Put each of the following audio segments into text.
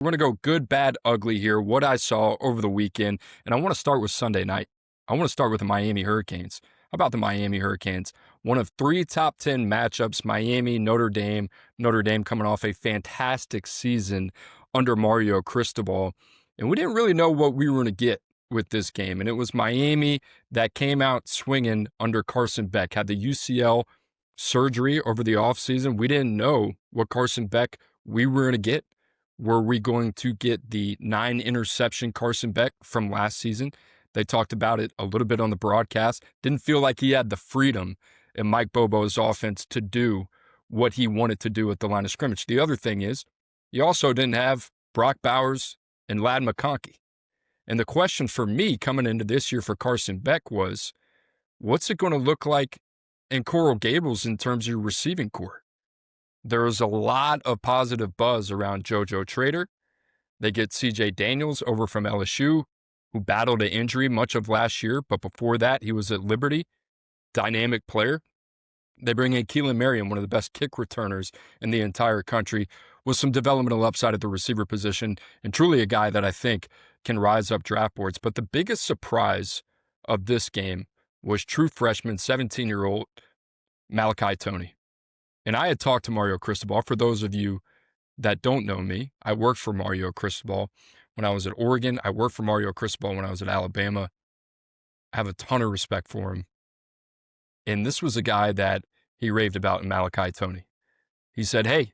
We're going to go good, bad, ugly here, what I saw over the weekend. And I want to start with Sunday night. I want to start with the Miami Hurricanes. How about the Miami Hurricanes? One of 3 top 10 matchups, Miami, Notre Dame. Notre Dame coming off a fantastic season under Mario Cristobal. And we didn't really know what we were going to get with this game. And it was Miami that came out swinging under Carson Beck, had the UCL surgery over the offseason. We didn't know what Carson Beck we were going to get. Were we going to get the 9-interception Carson Beck from last season? They talked about it a little bit on the broadcast. Didn't feel like he had the freedom in Mike Bobo's offense to do what he wanted to do at the line of scrimmage. The other thing is, he also didn't have Brock Bowers and Ladd McConkey. And the question for me coming into this year for Carson Beck was, what's it going to look like in Coral Gables in terms of your receiving core? There was a lot of positive buzz around JoJo Trader. They get CJ Daniels over from LSU, who battled an injury much of last year, but before that, he was at Liberty. Dynamic player. They bring in Keelan Merriam, one of the best kick returners in the entire country, with some developmental upside at the receiver position, and truly a guy that I think can rise up draft boards. But the biggest surprise of this game was true freshman, 17-year-old Malachi Toney. And I had talked to Mario Cristobal. For those of you that don't know me, I worked for Mario Cristobal when I was at Oregon. I worked for Mario Cristobal when I was at Alabama. I have a ton of respect for him. And this was a guy that he raved about in Malachi Toney. He said, hey,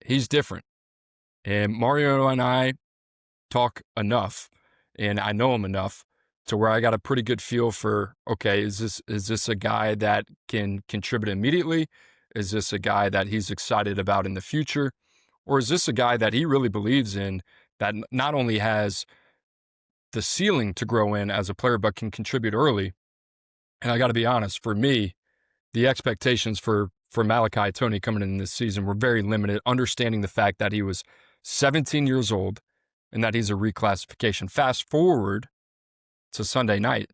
he's different. And Mario and I talk enough, and I know him enough to where I got a pretty good feel for, okay, is this a guy that can contribute immediately? Is this a guy that he's excited about in the future? Or is this a guy that he really believes in that not only has the ceiling to grow in as a player, but can contribute early? And I got to be honest, for me, the expectations for Malachi Toney coming in this season were very limited, understanding the fact that he was 17 years old and that he's a reclassification. Fast forward to Sunday night,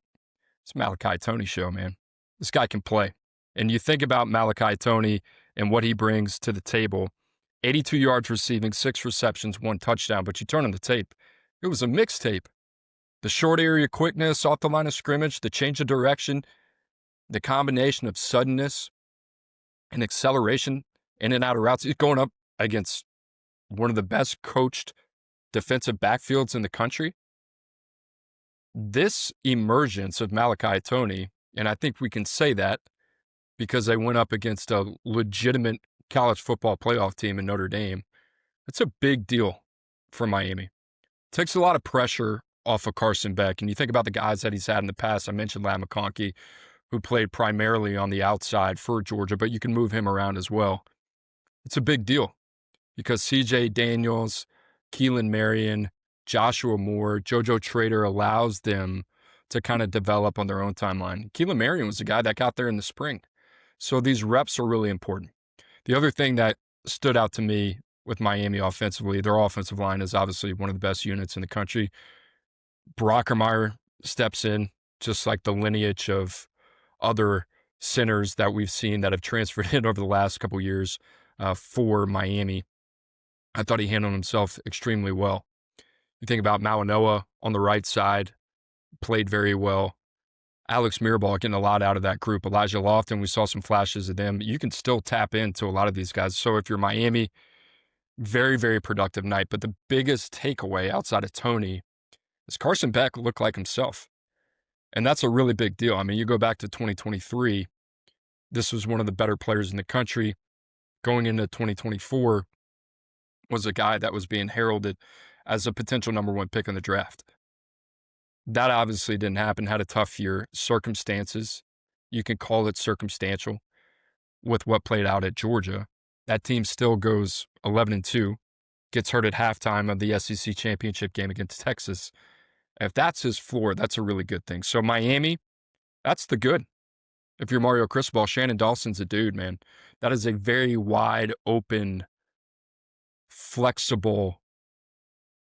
it's Malachi Toney show, man. This guy can play. And you think about Malachi Toney and what he brings to the table, 82 yards receiving, 6 receptions, 1 touchdown. But you turn on the tape, it was a mixed tape. The short area quickness off the line of scrimmage, the change of direction, the combination of suddenness and acceleration in and out of routes. He's going up against one of the best coached defensive backfields in the country. This emergence of Malachi Toney, and I think we can say that because they went up against a legitimate college football playoff team in Notre Dame. It's a big deal for Miami. Takes a lot of pressure off of Carson Beck. And you think about the guys that he's had in the past. I mentioned Ladd McConkey, who played primarily on the outside for Georgia, but you can move him around as well. It's a big deal because CJ Daniels, Keelan Merriam, Joshua Moore, JoJo Trader allows them to kind of develop on their own timeline. Keelan Merriam was the guy that got there in the spring. So these reps are really important. The other thing that stood out to me with Miami offensively, their offensive line is obviously one of the best units in the country. Brockermeyer steps in, just like the lineage of other centers that we've seen that have transferred in over the last couple of years for Miami. I thought he handled himself extremely well. You think about Mauanoa on the right side, played very well. Alex Mirabal getting a lot out of that group. Elijah Lofton, we saw some flashes of them. You can still tap into a lot of these guys. So if you're Miami, very, very productive night. But the biggest takeaway outside of Toney is Carson Beck looked like himself. And that's a really big deal. I mean, you go back to 2023, this was one of the better players in the country. Going into 2024 was a guy that was being heralded as a potential number 1 pick in the draft. That obviously didn't happen, had a tough year. Circumstances, you can call it circumstantial with what played out at Georgia. That team still goes 11-2, gets hurt at halftime of the SEC championship game against Texas. If that's his floor, that's a really good thing. So Miami, that's the good. If you're Mario Cristobal, Shannon Dawson's a dude, man. That is a very wide open, flexible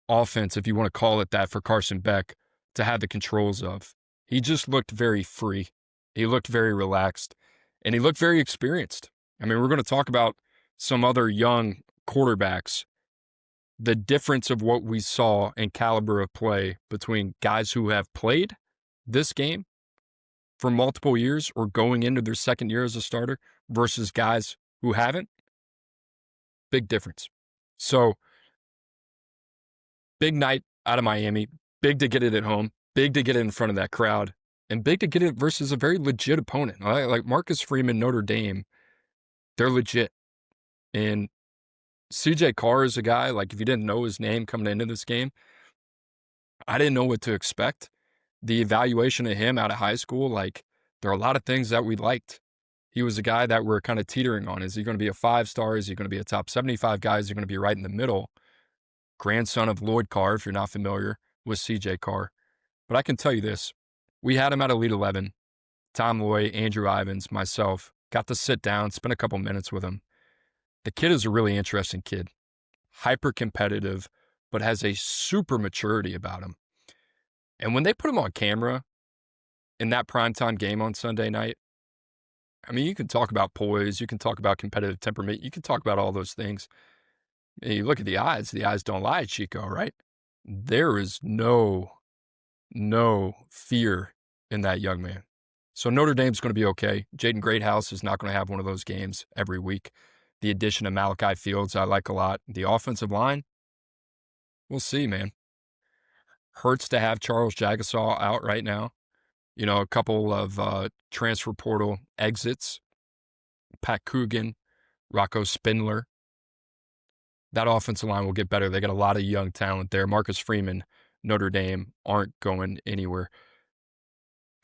offense, if you want to call it that, for Carson Beck to have the controls of. He just looked very free. He looked very relaxed, and he looked very experienced. I mean, we're going to talk about some other young quarterbacks the difference of what we saw in caliber of play between guys who have played this game for multiple years or going into their second year as a starter versus guys who haven't, big difference. So, big night out of Miami, big to get it at home, big to get it in front of that crowd, and big to get it versus a very legit opponent. Like Marcus Freeman, Notre Dame, they're legit. And CJ Carr is a guy, like if you didn't know his name coming into this game, I didn't know what to expect. The evaluation of him out of high school, like there are a lot of things that we liked. He was a guy that we're kind of teetering on. Is he going to be a 5-star? Is he going to be a top 75 guy? Is he going to be right in the middle? Grandson of Lloyd Carr, if you're not familiar with CJ Carr. But I can tell you this. We had him at Elite 11. Tom Loy, Andrew Ivins, myself, got to sit down, spend a couple minutes with him. The kid is a really interesting kid. Hyper competitive, but has a super maturity about him. And when they put him on camera in that primetime game on Sunday night, I mean, you can talk about poise, you can talk about competitive temperament, you can talk about all those things. And you look at the eyes don't lie, Chico, right? There is no fear in that young man. So Notre Dame's going to be okay. Jaden Greathouse is not going to have one of those games every week. The addition of Malachi Fields, I like a lot. The offensive line, we'll see, man. Hurts to have Charles Jagasaw out right now. You know, a couple of transfer portal exits. Pat Coogan, Rocco Spindler. That offensive line will get better. They got a lot of young talent there. Marcus Freeman, Notre Dame aren't going anywhere.